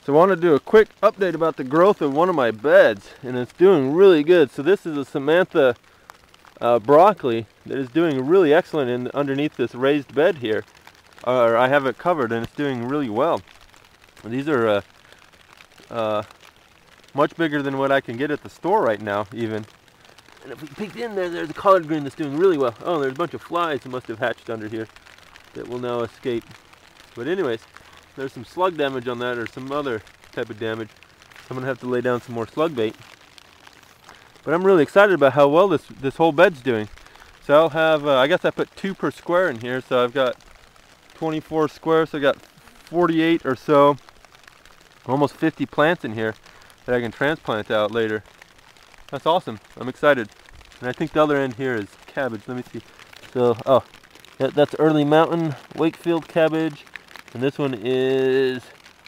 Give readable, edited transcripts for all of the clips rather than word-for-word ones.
So I want to do a quick update about the growth of one of my beds, and it's doing really good. So this is a Samantha broccoli that is doing really excellent underneath this raised bed here. I have it covered, and it's doing really well. These are much bigger than what I can get at the store right now, even. And if we peek in there, there's a collard green that's doing really well. Oh, there's a bunch of flies that must have hatched under here that will now escape. But anyways, there's some slug damage on that, or some other type of damage. I'm gonna have to lay down some more slug bait. But I'm really excited about how well this whole bed's doing. So I'll have, I guess I put 2 per square in here, so I've got 24 squares, so I got 48 or so, almost 50 plants in here that I can transplant out later. That's awesome. I'm excited. And I think the other end here is cabbage. Let me see. So, oh, that's early mountain Wakefield cabbage, and this one is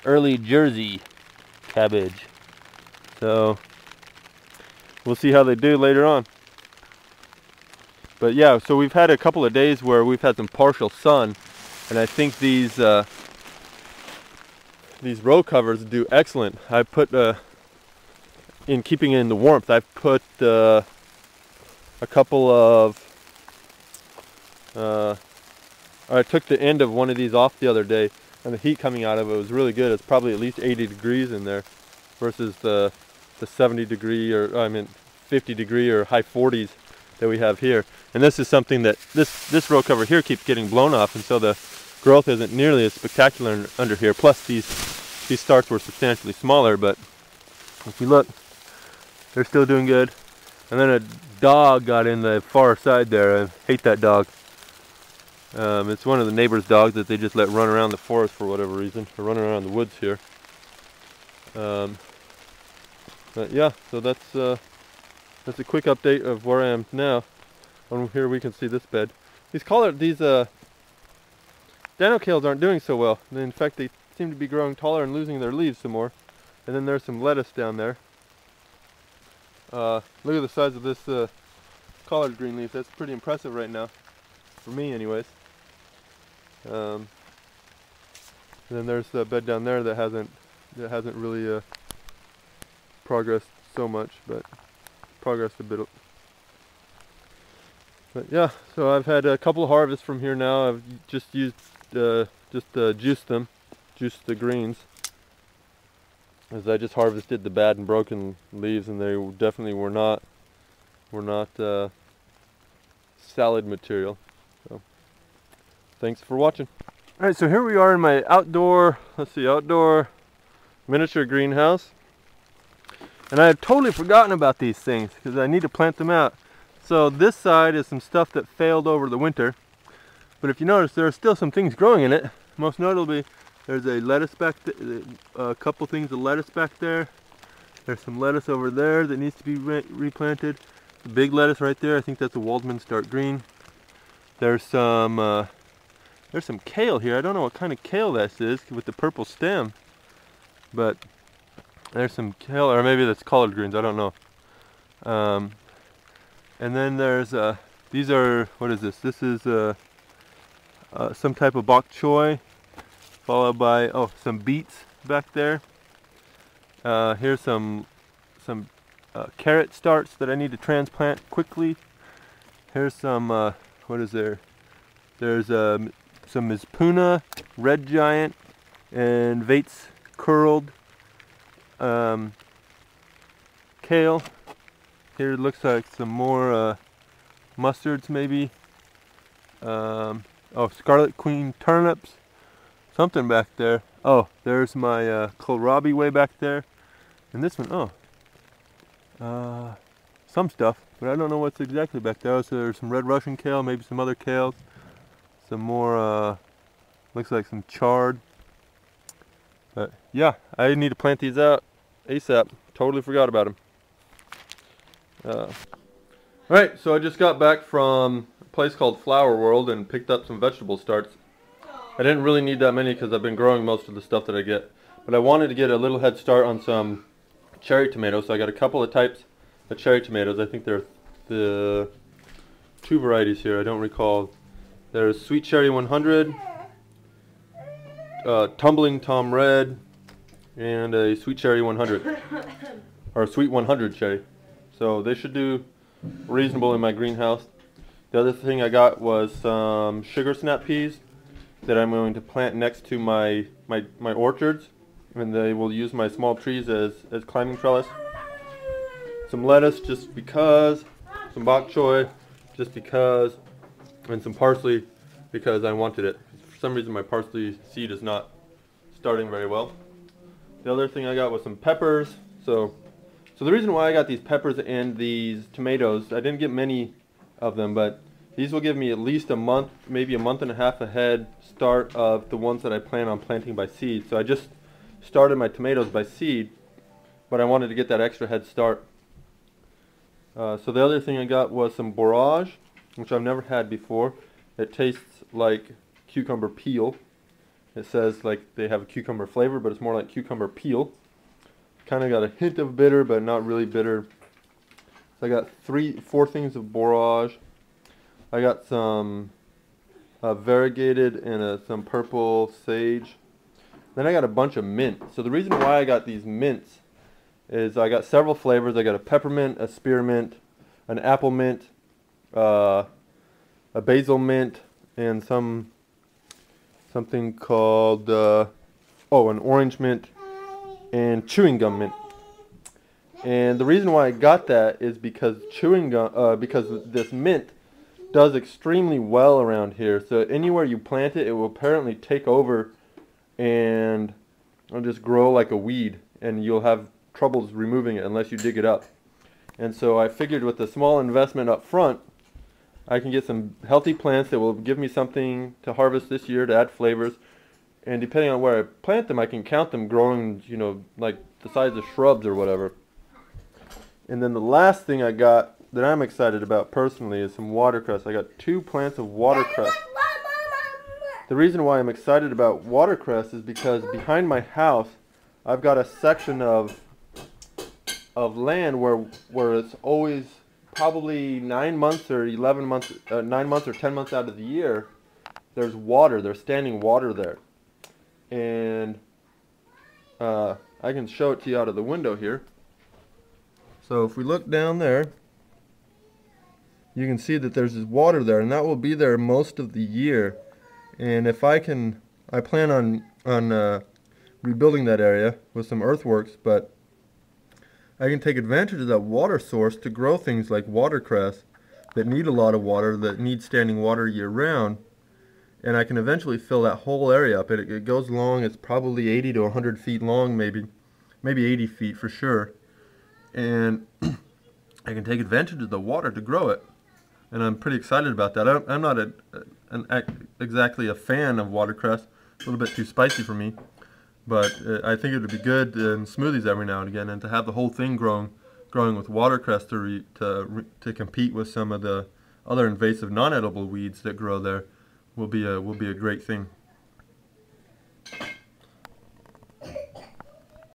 early Jersey cabbage. So we'll see how they do later on. But yeah, so we've had a couple of days where we've had some partial sun, and I think these row covers do excellent. I put in keeping in the warmth, I've put a couple of I took the end of one of these off the other day, and the heat coming out of it was really good. It's probably at least 80 degrees in there versus the 70 degree, or I mean 50 degree or high 40s that we have here. And this is something that this row cover here keeps getting blown off, and so the growth isn't nearly as spectacular under here. Plus these starts were substantially smaller, but if you look, they're still doing good. And then a dog got in the far side there. I hate that dog. It's one of the neighbor's dogs that they just let run around the forest for whatever reason, or run around the woods here. But yeah, so that's a quick update of where I am now. On here we can see this bed. These danocales aren't doing so well. In fact, they seem to be growing taller and losing their leaves some more. And then there's some lettuce down there. Look at the size of this collard green leaf. That's pretty impressive right now, for me anyways. And then there's the bed down there that hasn't really progressed so much, but progressed a bit. But yeah, so I've had a couple of harvests from here now. I've just used juiced the greens, as I just harvested the bad and broken leaves, and they definitely were not salad material. So thanks for watching. All right, so here we are in my outdoor miniature greenhouse, and I had totally forgotten about these things because I need to plant them out. So this side is some stuff that failed over the winter, but if you notice, there are still some things growing in it. Most notably, there's a lettuce back there, a couple things of lettuce back there. There's some lettuce over there that needs to be replanted. The big lettuce right there, I think that's a Waldman's dark green. There's some kale here. I don't know what kind of kale this is with the purple stem, but there's some kale, or maybe that's collard greens, I don't know. And then there's these are, what is this? This is some type of bok choy, followed by some beets back there. Here's some carrot starts that I need to transplant quickly. Here's some what is there? There's some mispuna, red giant, and Vates curled kale. Here it looks like some more mustards maybe. Scarlet Queen turnips. Something back there. Oh, there's my kohlrabi way back there. And this one, some stuff, but I don't know what's exactly back there. So there's some red Russian kale, maybe some other kales. Some more, looks like some chard. But yeah, I need to plant these out ASAP. Totally forgot about them. Alright, so I just got back from a place called Flower World and picked up some vegetable starts. I didn't really need that many because I've been growing most of the stuff that I get. But I wanted to get a little head start on some cherry tomatoes, so I got a couple of types of cherry tomatoes. I think there are the 2 varieties here, I don't recall. There's Sweet Cherry 100, Tumbling Tom Red, and a sweet cherry 100, or a sweet 100 cherry. So they should do reasonable in my greenhouse. The other thing I got was some sugar snap peas that I'm going to plant next to my orchards, and they will use my small trees as climbing trellis. Some lettuce just because, some bok choy just because, and some parsley because I wanted it. For some reason my parsley seed is not starting very well. The other thing I got was some peppers. So the reason why I got these peppers and these tomatoes, I didn't get many of them, but these will give me at least a month, maybe a month and a half ahead start of the ones that I plan on planting by seed. So I just started my tomatoes by seed, but I wanted to get that extra head start. So the other thing I got was some borage, which I've never had before. It tastes like cucumber peel. It says like they have a cucumber flavor, but it's more like cucumber peel. Kind of got a hint of bitter, but not really bitter. So I got 4 things of borage. I got some variegated and some purple sage. Then I got a bunch of mint. So the reason why I got these mints is I got several flavors. I got a peppermint, a spearmint, an apple mint, a basil mint, and something called an orange mint and chewing gum mint. And the reason why I got that is because because this mint does extremely well around here. So anywhere you plant it, it will apparently take over and it'll just grow like a weed, and you'll have troubles removing it unless you dig it up. And so I figured with a small investment up front, I can get some healthy plants that will give me something to harvest this year to add flavors. And depending on where I plant them, I can count them growing, you know, like the size of shrubs or whatever. And then the last thing I got that I'm excited about personally is some watercress. I got 2 plants of watercress. The reason why I'm excited about watercress is because behind my house I've got a section of land where it's always probably 9 months or 11 months, 9 months or 10 months out of the year, there's water, there's standing water there. And I can show it to you out of the window here. So if we look down there, you can see that there's this water there, and that will be there most of the year. And if I plan on rebuilding that area with some earthworks, but I can take advantage of that water source to grow things like watercress that need a lot of water, that need standing water year round, and I can eventually fill that whole area up. It goes long, it's probably 80 to 100 feet long, maybe 80 feet for sure, and I can take advantage of the water to grow it, and I'm pretty excited about that. I'm not exactly a fan of watercress, a little bit too spicy for me. But I think it would be good in smoothies every now and again, and to have the whole thing growing with watercress to compete with some of the other invasive non-edible weeds that grow there will be a great thing.